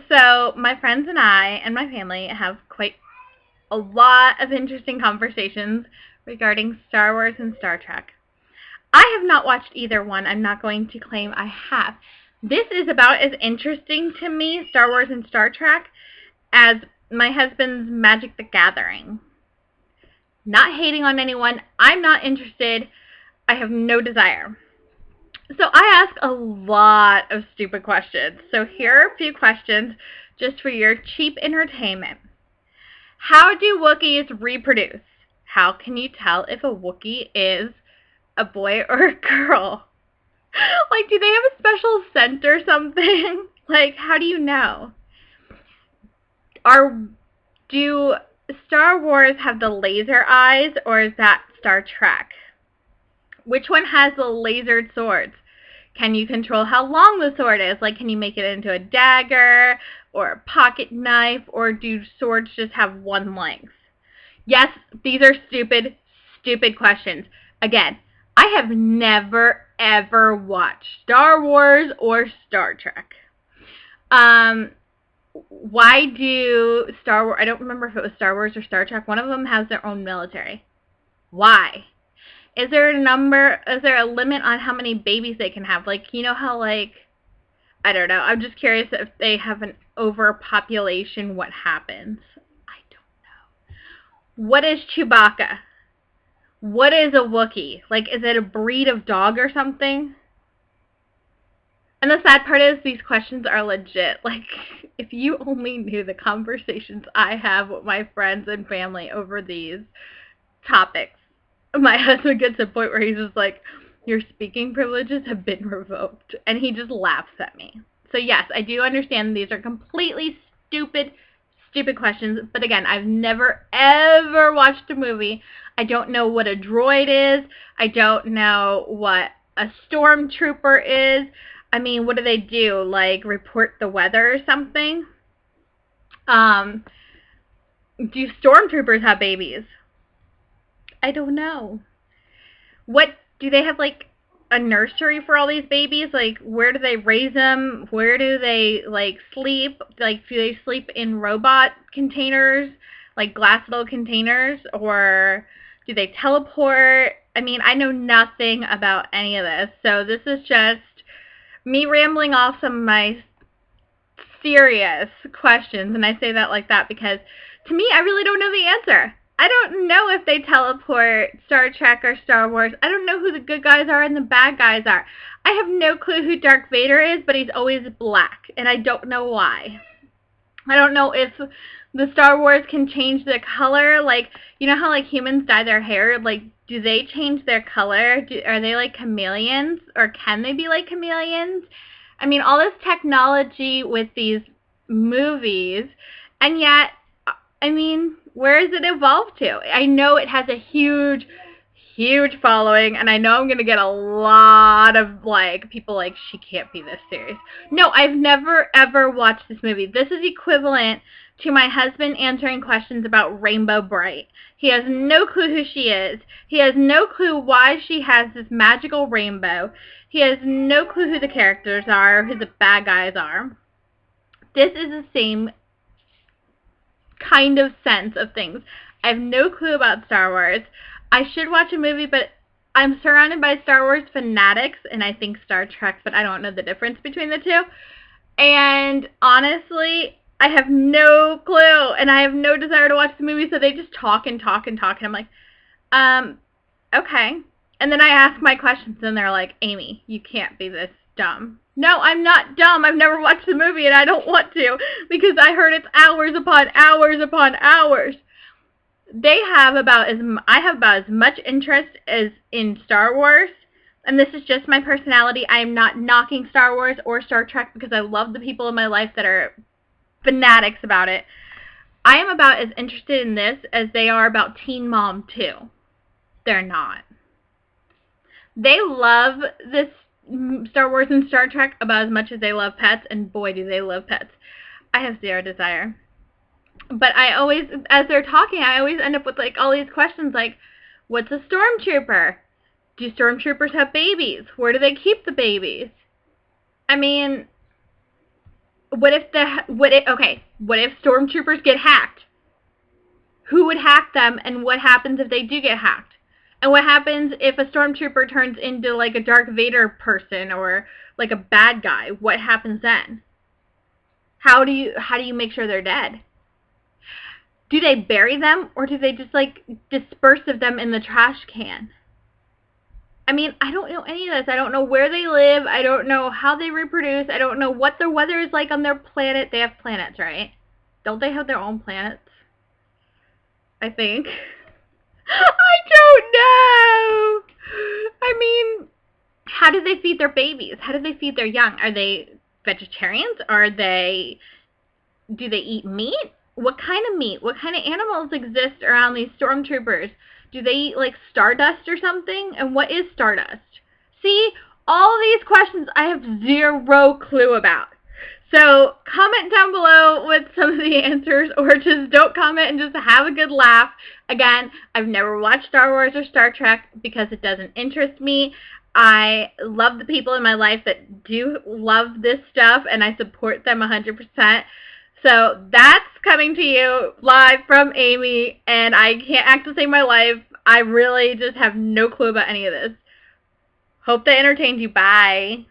So my friends and I and my family have quite a lot of interesting conversations regarding Star Wars and Star Trek. I have not watched either one. I'm not going to claim I have. This is about as interesting to me, Star Wars and Star Trek, as my husband's Magic the Gathering. Not hating on anyone. I'm not interested. I have no desire. So I ask a lot of stupid questions. So here are a few questions just for your cheap entertainment. How do Wookiees reproduce? How can you tell if a Wookiee is a boy or a girl? Like, do they have a special scent or something? Like, how do you know? Do Star Wars have the laser eyes, or is that Star Trek? Which one has the lasered swords? Can you control how long the sword is? Like, can you make it into a dagger or a pocket knife, or do swords just have one length? Yes, these are stupid, stupid questions. Again, I have never, ever watched Star Wars or Star Trek. Why do Star Wars, I don't remember if it was Star Wars or Star Trek, one of them has their own military. Why? Is there a limit on how many babies they can have? Like, you know how, like, I don't know. I'm just curious if they have an overpopulation, what happens? I don't know. What is Chewbacca? What is a Wookiee? Like, is it a breed of dog or something? And the sad part is these questions are legit. Like, if you only knew the conversations I have with my friends and family over these topics. My husband gets to a point where he's just like, your speaking privileges have been revoked. And he just laughs at me. So yes, I do understand these are completely stupid questions. But again, I've never, ever watched a movie. I don't know what a droid is. I don't know what a stormtrooper is. I mean, what do they do? Like, report the weather or something? Do stormtroopers have babies? I don't know. What do they have, like a nursery for all these babies? Like, where do they raise them? Where do they like sleep? Like, do they sleep in robot containers, like glass little containers, or do they teleport? I mean, I know nothing about any of this, so this is just me rambling off some of my serious questions, and I say that like that because to me, I really don't know the answer. I don't know if they teleport Star Trek or Star Wars. I don't know who the good guys are and the bad guys are. I have no clue who Darth Vader is, but he's always black, and I don't know why. I don't know if the Star Wars can change the color. Like, you know how, like, humans dye their hair? Like, do they change their color? Are they like chameleons? Or can they be like chameleons? I mean, all this technology with these movies, and yet, I mean, where has it evolved to? I know it has a huge, huge following, and I know I'm going to get a lot of, like, people like, she can't be this serious. No, I've never, ever watched this movie. This is equivalent to my husband answering questions about Rainbow Bright. He has no clue who she is. He has no clue why she has this magical rainbow. He has no clue who the characters are, who the bad guys are. This is the same kind of sense of things. I have no clue about Star Wars. I should watch a movie, but I'm surrounded by Star Wars fanatics, and I think Star Trek, but I don't know the difference between the two. And honestly, I have no clue, and I have no desire to watch the movie, so they just talk and talk and talk, and I'm like, okay. And then I ask my questions, and they're like, Amy, you can't be this dumb. No, I'm not dumb. I've never watched the movie, and I don't want to, because I heard it's hours upon hours upon hours. I have about as much interest as in Star Wars, and this is just my personality. I am not knocking Star Wars or Star Trek because I love the people in my life that are fanatics about it. I am about as interested in this as they are about Teen Mom 2. They're not. They love this Star Wars and Star Trek about as much as they love pets, and boy, do they love pets. I have zero desire. But I always, as they're talking, I always end up with, like, all these questions like, what's a stormtrooper? Do stormtroopers have babies? Where do they keep the babies? I mean, What if what if stormtroopers get hacked? Who would hack them, and what happens if they do get hacked? And what happens if a stormtrooper turns into like a Darth Vader person or like a bad guy? What happens then? How do you make sure they're dead? Do they bury them, or do they just like disperse of them in the trash can? I mean, I don't know any of this. I don't know where they live. I don't know how they reproduce. I don't know what their weather is like on their planet. They have planets, right? Don't they have their own planets? I think. I don't know. I mean, how do they feed their babies? How do they feed their young? Are they vegetarians? Do they eat meat? What kind of meat? What kind of animals exist around these stormtroopers? Do they eat like stardust or something? And what is stardust? See, all these questions I have zero clue about. So comment down below with some of the answers, or just don't comment and just have a good laugh. Again, I've never watched Star Wars or Star Trek because it doesn't interest me. I love the people in my life that do love this stuff, and I support them 100%. So that's coming to you live from Amy, and I can't act to save my life. I really just have no clue about any of this. Hope that entertained you. Bye.